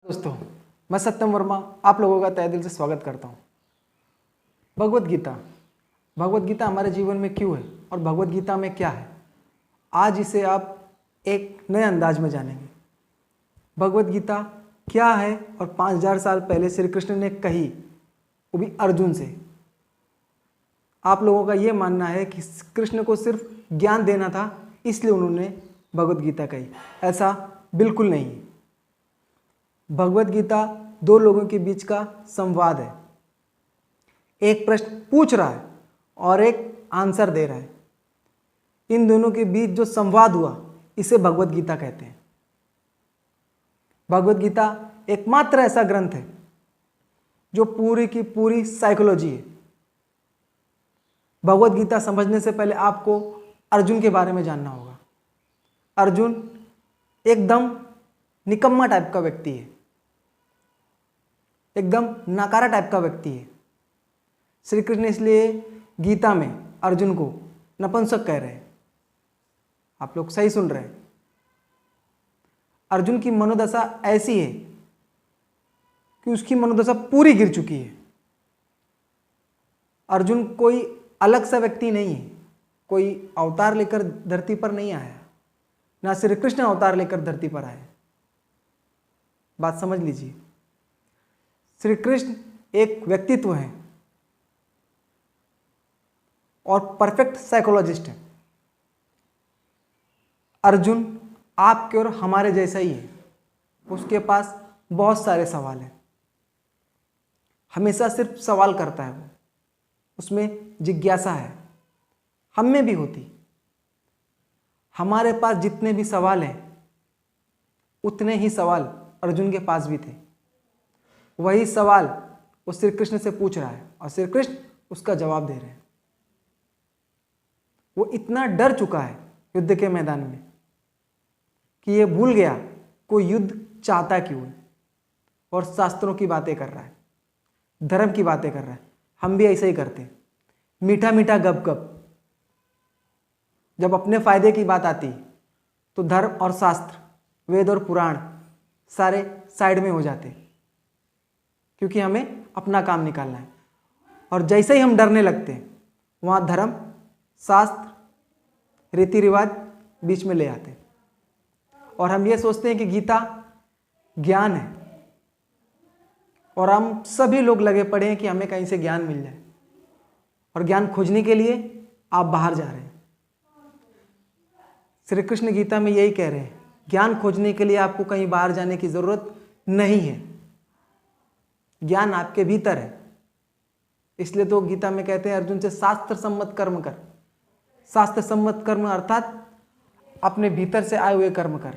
दोस्तों, मैं सत्यम वर्मा आप लोगों का तहे दिल से स्वागत करता हूँ। भगवत गीता हमारे जीवन में क्यों है और भगवत गीता में क्या है, आज इसे आप एक नए अंदाज में जानेंगे। भगवत गीता क्या है और 5000 साल पहले श्री कृष्ण ने कही, वो भी अर्जुन से। आप लोगों का ये मानना है कि कृष्ण को सिर्फ ज्ञान देना था, इसलिए उन्होंने भगवत गीता कही। ऐसा बिल्कुल नहीं है। भगवत गीता दो लोगों के बीच का संवाद है। एक प्रश्न पूछ रहा है और एक आंसर दे रहा है। इन दोनों के बीच जो संवाद हुआ, इसे भगवत गीता कहते हैं। भगवत गीता एकमात्र ऐसा ग्रंथ है जो पूरी की पूरी साइकोलॉजी है। भगवत गीता समझने से पहले आपको अर्जुन के बारे में जानना होगा। अर्जुन एकदम निकम्मा टाइप का व्यक्ति है, एकदम नकारा टाइप का व्यक्ति है। श्री कृष्ण इसलिए गीता में अर्जुन को नपुंसक कह रहे हैं। आप लोग सही सुन रहे हैं। अर्जुन की मनोदशा ऐसी है कि उसकी मनोदशा पूरी गिर चुकी है। अर्जुन कोई अलग सा व्यक्ति नहीं है, कोई अवतार लेकर धरती पर नहीं आया, ना श्री कृष्ण अवतार लेकर धरती पर आए। बात समझ लीजिए। श्री कृष्ण एक व्यक्तित्व है और परफेक्ट साइकोलॉजिस्ट है। अर्जुन आपके और हमारे जैसा ही है। उसके पास बहुत सारे सवाल हैं। हमेशा सिर्फ सवाल करता है वो, उसमें जिज्ञासा है। हम में भी होती। हमारे पास जितने भी सवाल हैं, उतने ही सवाल अर्जुन के पास भी थे। वही सवाल वो श्री कृष्ण से पूछ रहा है और श्री कृष्ण उसका जवाब दे रहे हैं। वो इतना डर चुका है युद्ध के मैदान में कि ये भूल गया कोई युद्ध चाहता क्यों है, और शास्त्रों की बातें कर रहा है, धर्म की बातें कर रहा है। हम भी ऐसे ही करते हैं, मीठा मीठा गप गप। जब अपने फायदे की बात आती तो धर्म और शास्त्र, वेद और पुराण सारे साइड में हो जाते, क्योंकि हमें अपना काम निकालना है। और जैसे ही हम डरने लगते हैं, वहाँ धर्म, शास्त्र, रीति रिवाज बीच में ले आते हैं। और हम ये सोचते हैं कि गीता ज्ञान है, और हम सभी लोग लगे पड़े हैं कि हमें कहीं से ज्ञान मिल जाए। और ज्ञान खोजने के लिए आप बाहर जा रहे हैं। श्री कृष्ण गीता में यही कह रहे हैं, ज्ञान खोजने के लिए आपको कहीं बाहर जाने की जरूरत नहीं है। ज्ञान आपके भीतर है। इसलिए तो गीता में कहते हैं अर्जुन से शास्त्र सम्मत कर्म कर। शास्त्र सम्मत कर्म अर्थात अपने भीतर से आए हुए कर्म कर।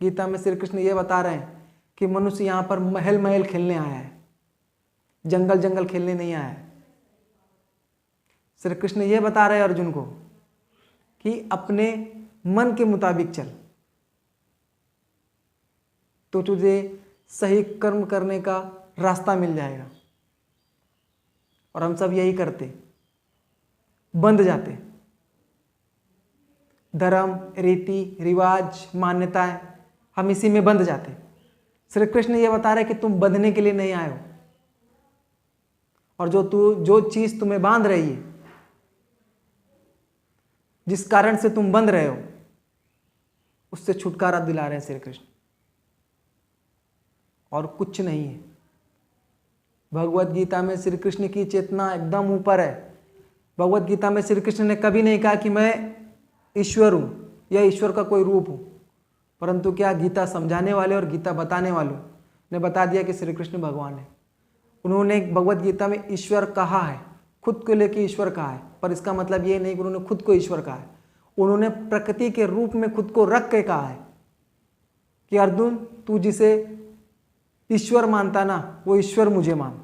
गीता में श्री कृष्ण ये बता रहे हैं कि मनुष्य यहाँ पर महल महल खेलने आया है, जंगल जंगल खेलने नहीं आया है। श्री कृष्ण ये बता रहे हैं अर्जुन को कि अपने मन के मुताबिक चल, तो तुझे सही कर्म करने का रास्ता मिल जाएगा। और हम सब यही करते, बंध जाते। धर्म, रीति रिवाज, मान्यताएं, हम इसी में बंध जाते। श्री कृष्ण ये बता रहे कि तुम बंधने के लिए नहीं आए हो, और जो चीज तुम्हें बांध रही है, जिस कारण से तुम बंध रहे हो, उससे छुटकारा दिला रहे हैं श्री कृष्ण, और कुछ नहीं है। भगवत गीता में श्री कृष्ण की चेतना एकदम ऊपर है। भगवत गीता में श्री कृष्ण ने कभी नहीं कहा कि मैं ईश्वर हूं या ईश्वर का कोई रूप हूं, परंतु क्या गीता समझाने वाले और गीता बताने वालों ने बता दिया कि श्री कृष्ण भगवान है। उन्होंने भगवत गीता में ईश्वर कहा है, खुद को लेके ईश्वर कहा है, पर इसका मतलब ये नहीं कि उन्होंने खुद को ईश्वर कहा है। उन्होंने प्रकृति के रूप में खुद को रख के कहा है कि अर्जुन, तू जिसे ईश्वर मानता ना, वो ईश्वर मुझे मान।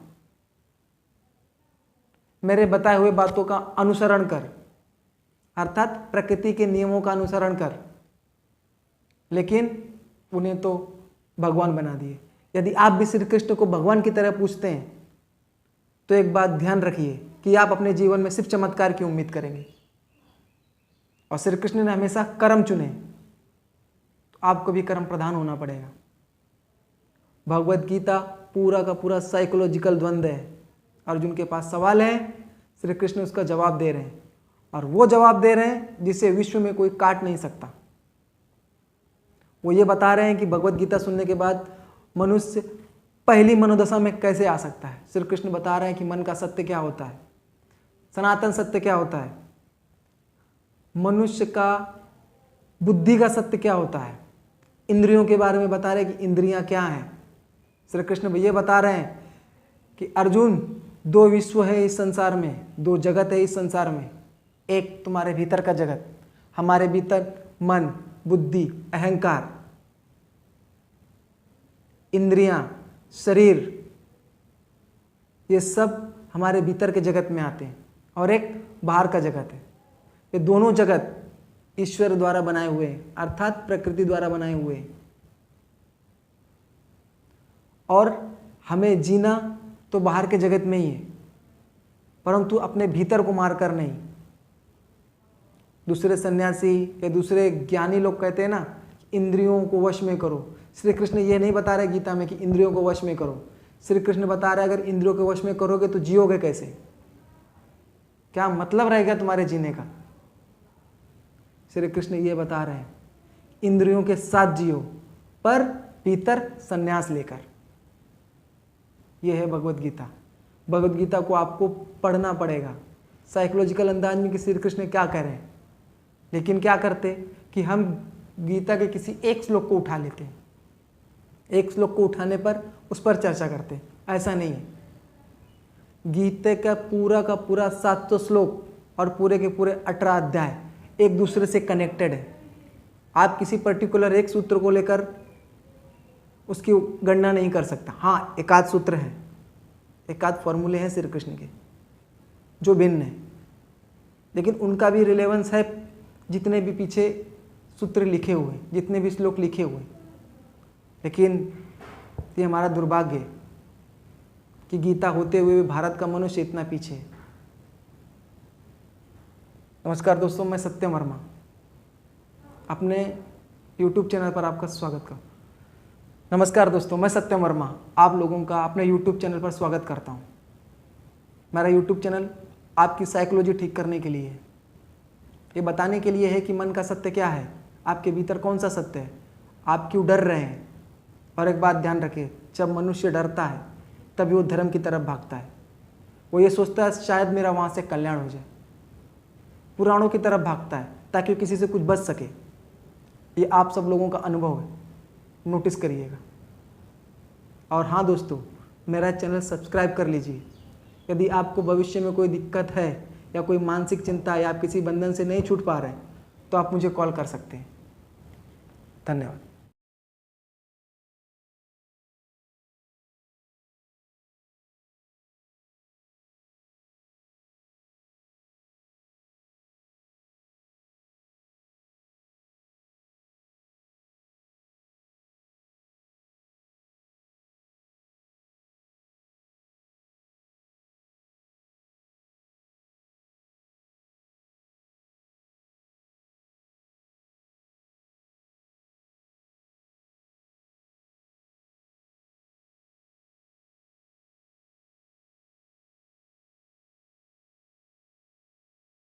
मेरे बताए हुए बातों का अनुसरण कर, अर्थात प्रकृति के नियमों का अनुसरण कर। लेकिन उन्हें तो भगवान बना दिए। यदि आप भी श्री कृष्ण को भगवान की तरह पूछते हैं, तो एक बात ध्यान रखिए कि आप अपने जीवन में सिर्फ चमत्कार की उम्मीद करेंगे। और श्री कृष्ण ने हमेशा कर्म चुने, तो आपको भी कर्म प्रधान होना पड़ेगा। भगवत गीता पूरा का पूरा साइकोलॉजिकल द्वंद्व है। अर्जुन के पास सवाल है, श्री कृष्ण उसका जवाब दे रहे हैं, और वो जवाब दे रहे हैं जिसे विश्व में कोई काट नहीं सकता। वो ये बता रहे हैं कि भगवत गीता सुनने के बाद मनुष्य पहली मनोदशा में कैसे आ सकता है। श्री कृष्ण बता रहे हैं कि मन का सत्य क्या होता है, सनातन सत्य क्या होता है, मनुष्य का बुद्धि का सत्य क्या होता है, इंद्रियों के बारे में बता रहे हैं कि इंद्रियां क्या हैं। श्री कृष्ण ये बता रहे हैं कि अर्जुन, दो विश्व है इस संसार में, दो जगत है इस संसार में। एक तुम्हारे भीतर का जगत, हमारे भीतर मन, बुद्धि, अहंकार, इंद्रियां, शरीर, ये सब हमारे भीतर के जगत में आते हैं, और एक बाहर का जगत है। ये दोनों जगत ईश्वर द्वारा बनाए हुए हैं, अर्थात प्रकृति द्वारा बनाए हुए हैं। और हमें जीना तो बाहर के जगत में ही है, परंतु अपने भीतर को मारकर नहीं। दूसरे सन्यासी या दूसरे ज्ञानी लोग कहते हैं ना, इंद्रियों को वश में करो। श्री कृष्ण ये नहीं बता रहे गीता में कि इंद्रियों को वश में करो। श्री कृष्ण बता रहे अगर इंद्रियों को वश में करोगे तो जियोगे कैसे, क्या मतलब रहेगा तुम्हारे जीने का। श्री कृष्ण ये बता रहे हैं इंद्रियों के साथ जियो, पर भीतर संन्यास लेकर। यह है भगवत गीता। भगवत गीता को आपको पढ़ना पड़ेगा साइकोलॉजिकल अंदाज में कि श्री कृष्ण क्या कह रहे हैं। लेकिन क्या करते कि हम गीता के किसी एक श्लोक को उठा लेते हैं, एक श्लोक को उठाने पर उस पर चर्चा करते हैं। ऐसा नहीं है। गीता का पूरा 700 श्लोक और पूरे के पूरे 18 अध्याय एक दूसरे से कनेक्टेड है। आप किसी पर्टिकुलर एक सूत्र को लेकर उसकी गणना नहीं कर सकता। हाँ, एकाध सूत्र हैं, एकाध फॉर्मूले हैं श्री कृष्ण के जो भिन्न है, लेकिन उनका भी रिलेवेंस है जितने भी पीछे सूत्र लिखे हुए, जितने भी श्लोक लिखे हुए। लेकिन ये हमारा दुर्भाग्य है कि गीता होते हुए भी भारत का मनुष्य इतना पीछे है। नमस्कार दोस्तों, मैं सत्यम वर्मा अपने YouTube चैनल पर आपका स्वागत करता हूँ। नमस्कार दोस्तों, मैं सत्यम वर्मा आप लोगों का अपने YouTube चैनल पर स्वागत करता हूँ। मेरा YouTube चैनल आपकी साइकोलॉजी ठीक करने के लिए है। ये बताने के लिए है कि मन का सत्य क्या है, आपके भीतर कौन सा सत्य है, आप क्यों डर रहे हैं। और एक बात ध्यान रखिए, जब मनुष्य डरता है तभी वो धर्म की तरफ भागता है। वो ये सोचता है शायद मेरा वहाँ से कल्याण हो जाए, पुराणों की तरफ भागता है ताकि किसी से कुछ बच सके। ये आप सब लोगों का अनुभव है, नोटिस करिएगा। और हाँ दोस्तों, मेरा चैनल सब्सक्राइब कर लीजिए। यदि आपको भविष्य में कोई दिक्कत है या कोई मानसिक चिंता या आप किसी बंधन से नहीं छूट पा रहे हैं तो आप मुझे कॉल कर सकते हैं। धन्यवाद।